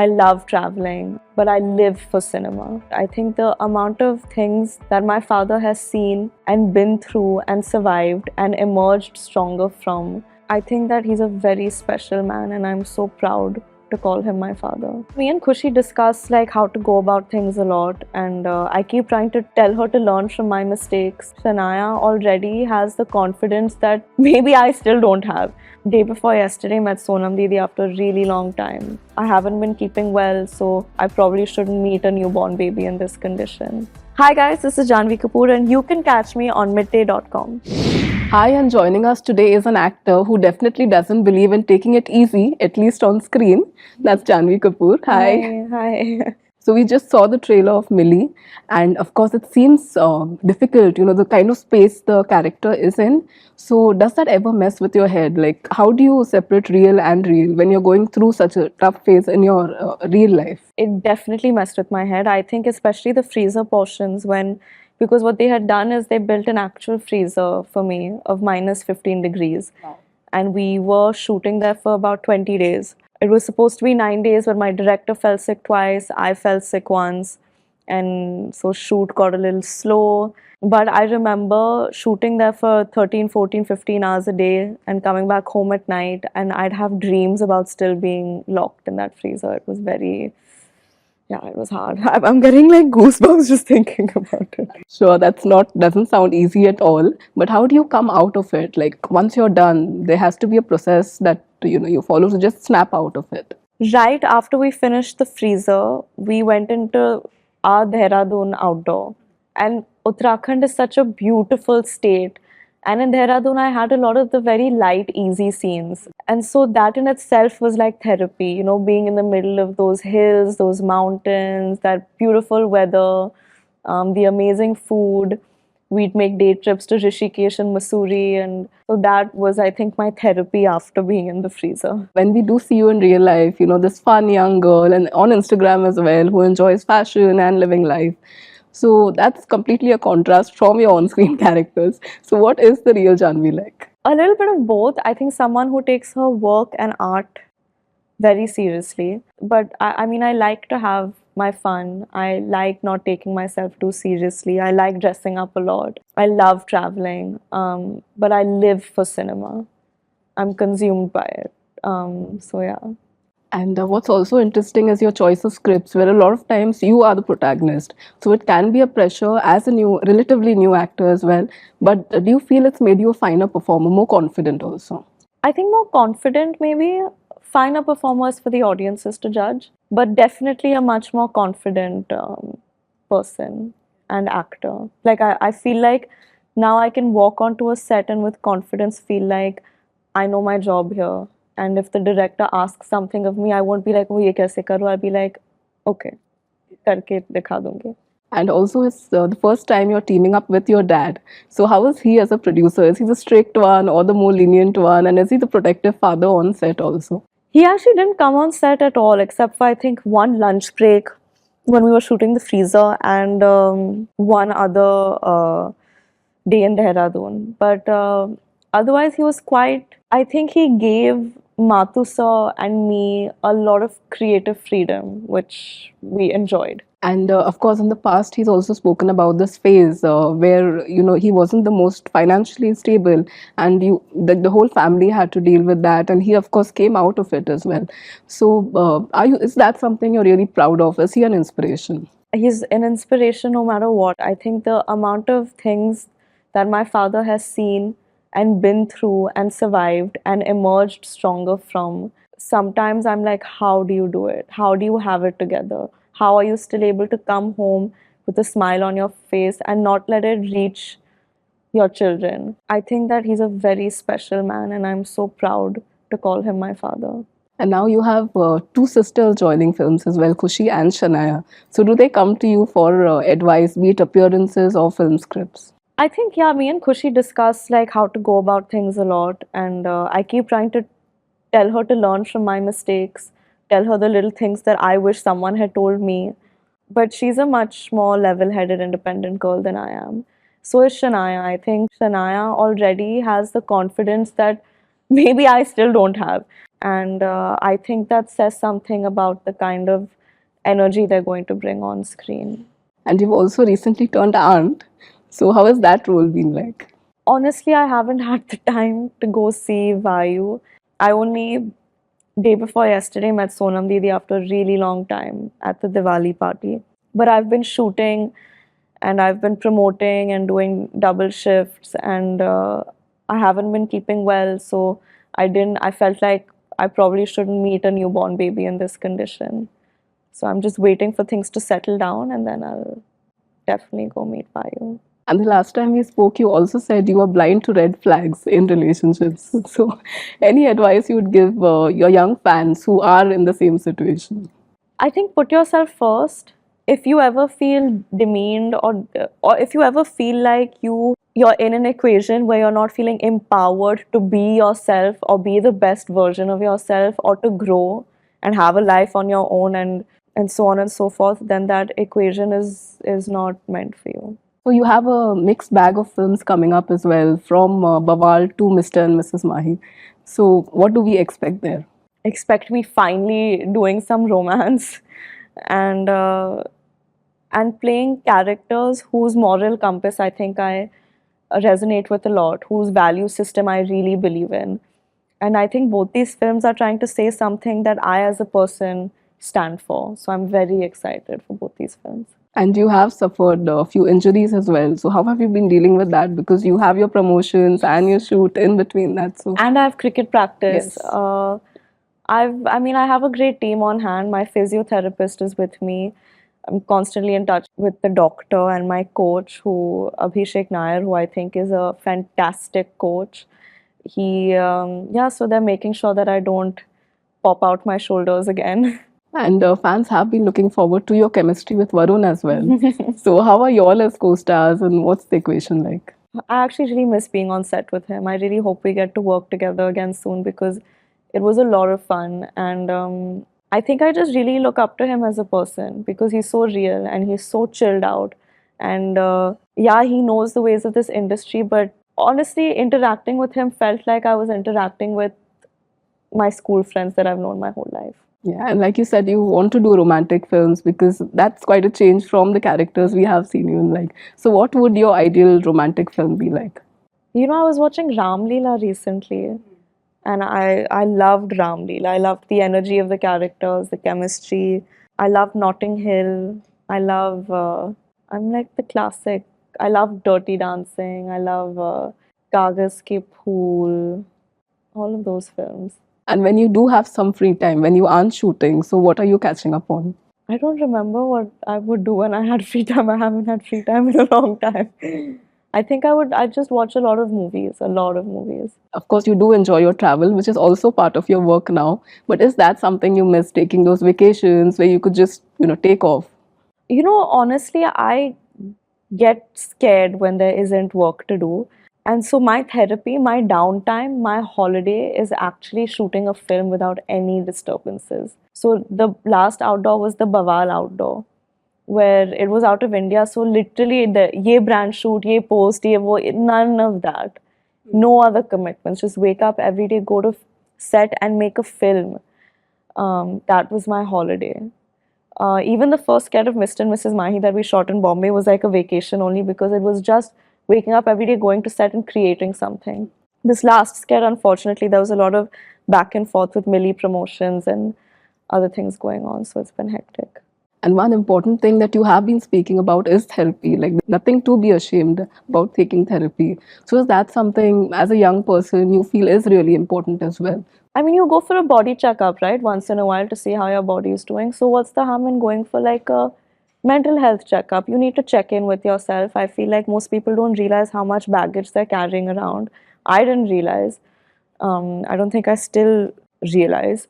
I love traveling, but I live for cinema. I think the amount of things that my father has seen and been through and survived and emerged stronger from, I think that he's a very special man and I'm so proud to call him my father. Me and Khushi discuss how to go about things a lot, and I keep trying to tell her to learn from my mistakes. Shanaya already has the confidence that maybe I still don't have. Day before yesterday, met Sonam Didi after a really long time. I haven't been keeping well, so I probably shouldn't meet a newborn baby in this condition. Hi guys, this is Janhvi Kapoor and you can catch me on midday.com. Hi, and joining us today is an actor who definitely doesn't believe in taking it easy, at least on screen. That's Janhvi Kapoor. Hi. Hi. So we just saw the trailer of Mili, and of course it seems difficult, the kind of space the character is in. So does that ever mess with your head? Like, how do you separate real and real when you're going through such a tough phase in your real life? It definitely messed with my head. I think especially the freezer portions because what they had done is they built an actual freezer for me of minus 15 degrees. Wow. And we were shooting there for about 20 days. It was supposed to be 9 days, but my director fell sick twice. I fell sick once. And so shoot got a little slow. But I remember shooting there for 13, 14, 15 hours a day and coming back home at night. And I'd have dreams about still being locked in that freezer. It was it was hard. I'm getting goosebumps just thinking about it. Sure, doesn't sound easy at all. But how do you come out of it? Like, once you're done, there has to be a process that you follow to just snap out of it. Right after we finished the freezer, we went into our Dehradun outdoor. And Uttarakhand is such a beautiful state. And in Dehradun, I had a lot of the very light, easy scenes. And so that in itself was like therapy, being in the middle of those hills, those mountains, that beautiful weather, the amazing food. We'd make day trips to Rishikesh and Mussoorie. And so that was, I think, my therapy after being in the freezer. When we do see you in real life, this fun young girl, and on Instagram as well, who enjoys fashion and living life. So that's completely a contrast from your on-screen characters. So what is the real Janhvi like? A little bit of both. I think someone who takes her work and art very seriously. But I mean, I like to have my fun. I like not taking myself too seriously. I like dressing up a lot. I love traveling. But I live for cinema. I'm consumed by it. So yeah. And what's also interesting is your choice of scripts, where a lot of times you are the protagonist. So it can be a pressure as a relatively new actor as well. But do you feel it's made you a finer performer, more confident also? I think more confident maybe. Finer performers for the audiences to judge. But definitely a much more confident person and actor. I feel like now I can walk onto a set and with confidence feel like I know my job here. And if the director asks something of me, I won't be like, oh, ye kaise karu? I'll be like, okay, karke dikha dungi. And also, it's the first time you're teaming up with your dad. So how is he as a producer? Is he the strict one or the more lenient one? And is he the protective father on set also? He actually didn't come on set at all, except for, I think, one lunch break when we were shooting the freezer and one other day in Dehradun. But otherwise, he was I think he gave Mathu sir and me a lot of creative freedom, which we enjoyed. And of course, in the past, he's also spoken about this phase where he wasn't the most financially stable, and the whole family had to deal with that, and he of course came out of it as well. So, is that something you're really proud of? Is he an inspiration? He's an inspiration no matter what. I think the amount of things that my father has seen and been through and survived and emerged stronger from. Sometimes I'm like, how do you do it? How do you have it together? How are you still able to come home with a smile on your face and not let it reach your children? I think that he's a very special man and I'm so proud to call him my father. And now you have two sisters joining films as well, Khushi and Shanaya. So do they come to you for advice, be it appearances or film scripts? I think, yeah, me and Khushi discuss how to go about things a lot, and I keep trying to tell her to learn from my mistakes, tell her the little things that I wish someone had told me. But she's a much more level-headed, independent girl than I am. So is Shanaya. I think Shanaya already has the confidence that maybe I still don't have. And I think that says something about the kind of energy they're going to bring on screen. And you've also recently turned aunt. So how has that role been like? Honestly, I haven't had the time to go see Vayu. I only day before yesterday met Sonam Didi after a really long time at the Diwali party. But I've been shooting and I've been promoting and doing double shifts, and I haven't been keeping well, so I felt like I probably shouldn't meet a newborn baby in this condition. So I'm just waiting for things to settle down, and then I'll definitely go meet Vayu. And the last time we spoke, you also said you were blind to red flags in relationships. So, any advice you would give your young fans who are in the same situation? I think put yourself first. If you ever feel demeaned, or if you ever feel like you're in an equation where you're not feeling empowered to be yourself or be the best version of yourself or to grow and have a life on your own, and so on and so forth, then that equation is not meant for you. So, you have a mixed bag of films coming up as well, from Bawaal to Mr and Mrs Mahi. So, what do we expect there? Expect me finally doing some romance and and playing characters whose moral compass I think I resonate with a lot, whose value system I really believe in. And I think both these films are trying to say something that I, as a person, stand for. So I'm very excited for both these films. And you have suffered a few injuries as well. So, how have you been dealing with that? Because you have your promotions and you shoot in between that. So, And I have cricket practice. yes. I mean, I have a great team on hand. My physiotherapist is with me. I'm constantly in touch with the doctor and my coach, who Abhishek Nair, who I think is a fantastic coach. Yeah, so they're making sure that I don't pop out my shoulders again. And fans have been looking forward to your chemistry with Varun as well. So, how are you all as co stars and what's the equation like? I actually really miss being on set with him. I really hope we get to work together again soon because it was a lot of fun. And I think I just really look up to him as a person because he's so real and he's so chilled out. And yeah, he knows the ways of this industry, but honestly, interacting with him felt like I was interacting with my school friends that I've known my whole life. Yeah, and like you said, you want to do romantic films because that's quite a change from the characters we have seen you in. Like, so what would your ideal romantic film be like? You know, I was watching Ram Leela recently, and I loved Ram Leela. I loved the energy of the characters, the chemistry. I love Notting Hill. I love. I'm like the classic. I love Dirty Dancing. I love Kagas Ki Phool. All of those films. And when you do have some free time, when you aren't shooting, so what are you catching up on? I don't remember what I would do when I had free time. I haven't had free time in a long time. I think I'd just watch a lot of movies, a lot of movies. Of course, you do enjoy your travel, which is also part of your work now. But is that something you miss, taking those vacations where you could just, take off? You know, honestly, I get scared when there isn't work to do. And so my therapy, my downtime, my holiday is actually shooting a film without any disturbances. So the last outdoor was the Bawaal outdoor, where it was out of India. So literally, ye brand shoot, ye post, ye wo, none of that. No other commitments. Just wake up every day, go to set and make a film. That was my holiday. Even the first sketch of Mr and Mrs Mahi that we shot in Bombay was like a vacation only because it was just waking up every day, going to set and creating something. This last sketch, unfortunately, there was a lot of back and forth with Mili promotions and other things going on, so it's been hectic. And one important thing that you have been speaking about is therapy. Like, nothing to be ashamed about taking therapy. So is that something, as a young person, you feel is really important as well? I mean, you go for a body checkup, right, once in a while to see how your body is doing. So what's the harm in going for like a mental health checkup? You need to check in with yourself. I feel like most people don't realize how much baggage they're carrying around. I didn't realize. I don't think I still realize.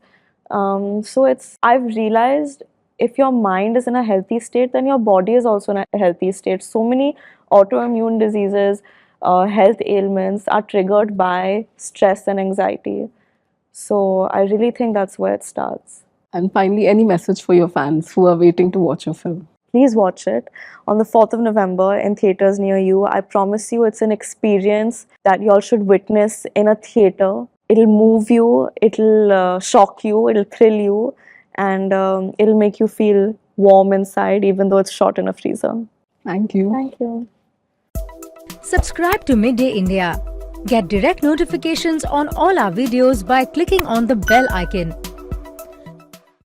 I've realized if your mind is in a healthy state, then your body is also in a healthy state. So many autoimmune diseases, health ailments are triggered by stress and anxiety. So I really think that's where it starts. And finally, any message for your fans who are waiting to watch your film? Please watch it on the 4th of November in theaters near you. I promise you it's an experience that you all should witness in a theater. It'll move you, it'll shock you, it'll thrill you, and it'll make you feel warm inside, even though it's shot in a freezer. Thank you. Thank you. Subscribe to Midday India. Get direct notifications on all our videos by clicking on the bell icon.